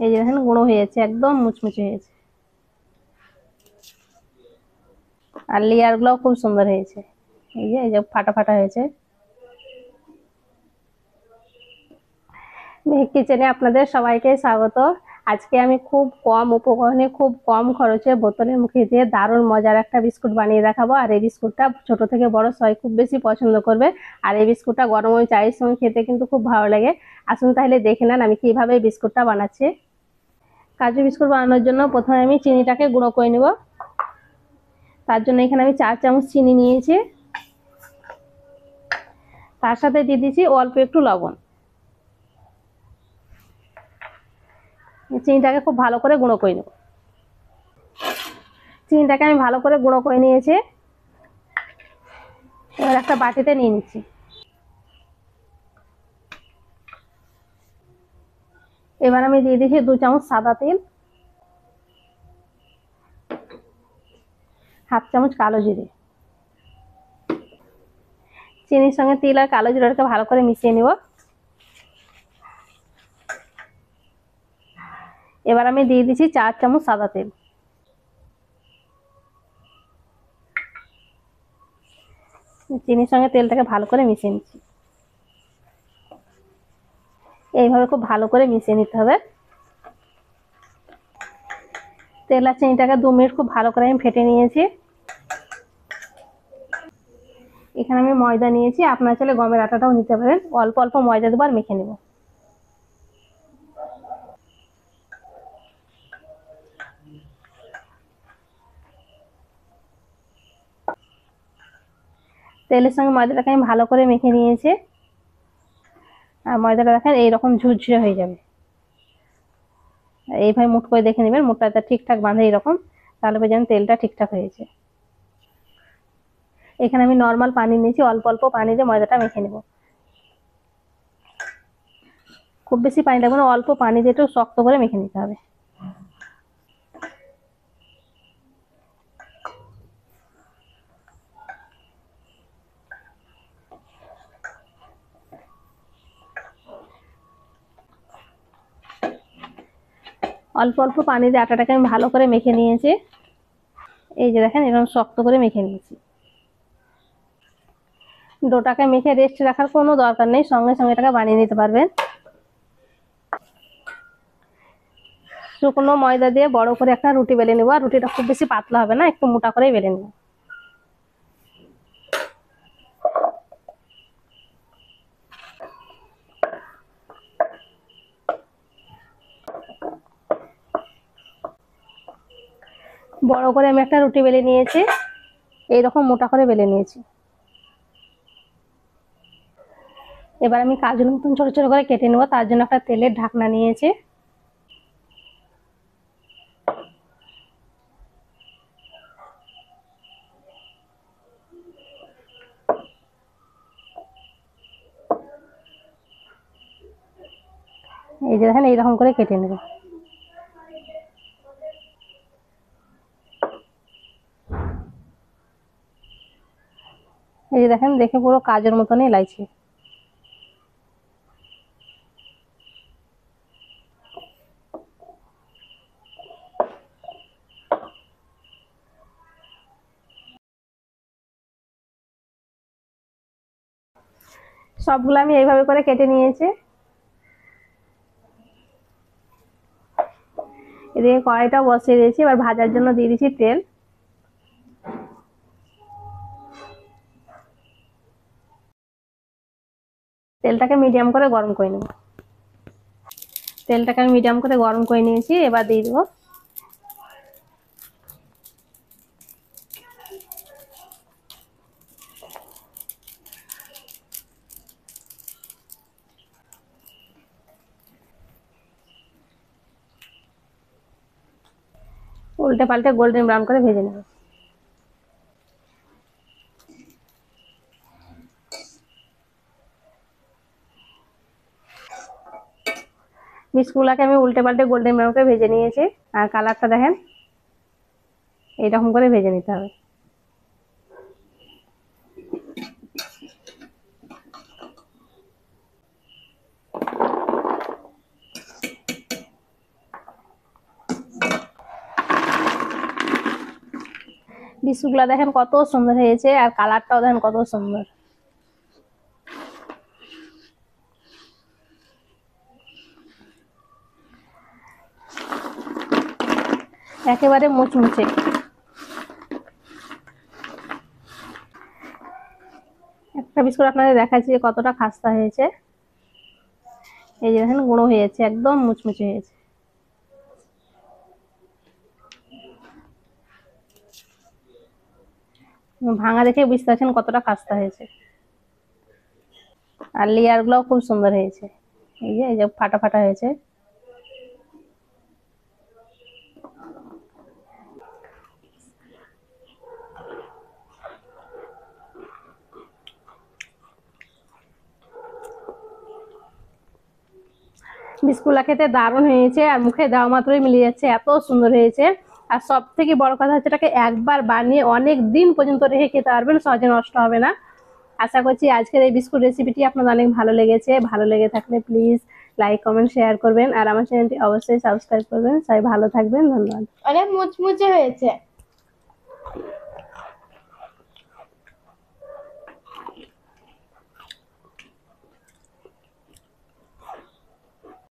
এই যে দেখেন গুঁড়ো হয়েছে, একদম মুচমুচে হয়েছে, আর লেয়ার গুলো খুব সুন্দর হয়েছে। এই যে ফাটা ফাটা হয়েছে। মেহেক কিচেনে আপনাদের সবাইকে স্বাগত। আজকে আমি খুব কম উপকরণে খুব কম খরচে বোতলের মুখে দিয়ে দারুণ মজার একটা বিস্কুট বানিয়ে দেখাবো। আর এই বিস্কুটটা ছোট থেকে বড় সবাই খুব বেশি পছন্দ করবে। আর এই বিস্কুটটা গরম ওই চায়ের সঙ্গে খেতে কিন্তু খুব ভালো লাগে। আসুন তাহলে দেখে নেন আমি কিভাবে এই বিস্কুটটা বানাচ্ছি। কাজু বিস্কুট বানানোর জন্য প্রথমে আমি চিনিটাকে গুঁড়ো করে নেব। তার জন্য এখানে আমি 4 চামচ চিনি নিয়েছি, তার সাথে দিয়ে দিচ্ছি অল্প একটু লবণ। চিনিটাকে খুব ভালো করে গুঁড়ো করে নেব। চিনিটাকে আমি ভালো করে গুঁড়ো করে নিয়েছি। এবার একটা বাটিতে নিয়ে নিচ্ছি। এবার আমি দিয়ে দিচ্ছি 2 চামচ সাদা তেল, হাফ চামচ কালো জিরে। চিনির সঙ্গে তিল আর কালো জিরাটাকে ভালো করে মিশিয়ে নেব। এবার আমি দিয়ে দিচ্ছি 4 চামচ সাদা তেল। চিনির সঙ্গে তেলটাকে ভালো করে মিশিয়ে নিচ্ছি। এইভাবে খুব ভালো করে মিশিয়ে নিতে হবে। তেল আর চিনিটাকে 2 মিনিট খুব ভালো করে আমি ফেটে নিয়েছি। এখানে আমি ময়দা নিয়েছি, আপনারা চাইলে গমের আটাটাও নিতে পারেন। অল্প অল্প ময়দা দেবো আর মেখে নেব। তেলের সঙ্গে ময়দাটাকে আমি ভালো করে মেখে নিয়েছি। আর ময়দাটা দেখেন এইরকম ঝুরঝুরে হয়ে যাবে। এইভাবে মুঠ করে দেখে নেবেন মুঠটা ঠিকঠাক বাঁধে এরকম, তাহলে বোঝেন তেলটা ঠিকঠাক হয়েছে। এখানে আমি নর্মাল পানি নিয়েছি, অল্প অল্প পানি দিয়ে ময়দাটা মেখে নেব। খুব বেশি পানি লাগবে না, অল্প পানি দিয়ে একটু শক্ত করে মেখে নিতে হবে। অল্প অল্প পানি দিয়ে আটাটাকে আমি ভালো করে মেখে নিয়েছি। এই যে দেখেন এরকম শক্ত করে মেখে নিয়েছি। ডোটাকে মেখে রেস্ট রাখার কোনো দরকার নেই, সঙ্গে সঙ্গে এটাকে বানিয়ে নিতে পারবেন। শুকনো ময়দা দিয়ে বড় করে একটা রুটি বেলে নেবো। আর রুটিটা খুব বেশি পাতলা হবে না, একটু মোটা করেই বেলে নেবো। বড় করে আমি একটা রুটি বেলে নিয়েছি, এইরকম মোটা করে বেলে নিয়েছি। এবার আমি কাজুর মতন ছোট ছোট করে কেটে নেবো। তার জন্য একটা তেলের ঢাকনা নিয়েছি। এই যে দেখেন এইরকম করে কেটে নেব। এই যে দেখেন দেখে পুরো কাজের মতনই লাগছে। সবগুলো আমি এইভাবে করে কেটে নিয়েছি। এদিকে কড়াইটা বসিয়ে দিয়েছি, এবার ভাজার জন্য দিয়ে দিচ্ছি তেল। তেলটাকে মিডিয়াম করে গরম করে নেব। তেলটাকে আমি মিডিয়াম করে গরম করে নিয়েছি, এবার দিয়ে দেবো উল্টে পাল্টে গোল্ডেন ব্রাউন করে ভেজে নেব। বিস্কুটগুলোকে আমি উল্টে পাল্টে গোল্ডেন ব্রাউন করে ভেজে নিয়েছি। আর কালারটা দেখেন এইরকম করে ভেজে নিতে হবে। বিস্কুটগুলো দেখেন কত সুন্দর হয়েছে, আর কালারটাও দেখেন কত সুন্দর। একেবারে মুচমুচে। একটা বিস্কুট আপনাদের দেখাচ্ছি কতটা খাস্তা হয়েছে। এই যে দেখেন গুঁড়ো হয়েছে, একদম মুচমুচে হয়েছে। ভাঙা দেখে বুঝতে পারছেন কতটা খাস্তা হয়েছে। আর লেয়ার গুলোও খুব সুন্দর হয়েছে, এই যে ফাটা ফাটা হয়েছে। বিস্কুটটা খেতে দারুণ হয়েছে, আর মুখে দেওয়া মাত্রই মিলিয়ে যাচ্ছে, এত সুন্দর হয়েছে। আর সব থেকে বড় কথা হচ্ছে এটাকে একবার বানিয়ে অনেক দিন পর্যন্ত রেখে খেতে পারবেন, সহজে নষ্ট হবে না। আশা করছি আজকের এই বিস্কুট রেসিপিটি আপনাদের অনেক ভালো লেগেছে। ভালো লেগে থাকলে প্লিজ লাইক কমেন্ট শেয়ার করবেন, আর আমার চ্যানেলটি অবশ্যই সাবস্ক্রাইব করবেন। সবাই ভালো থাকবেন, ধন্যবাদ। অনেক মুচমুচে হয়েছে।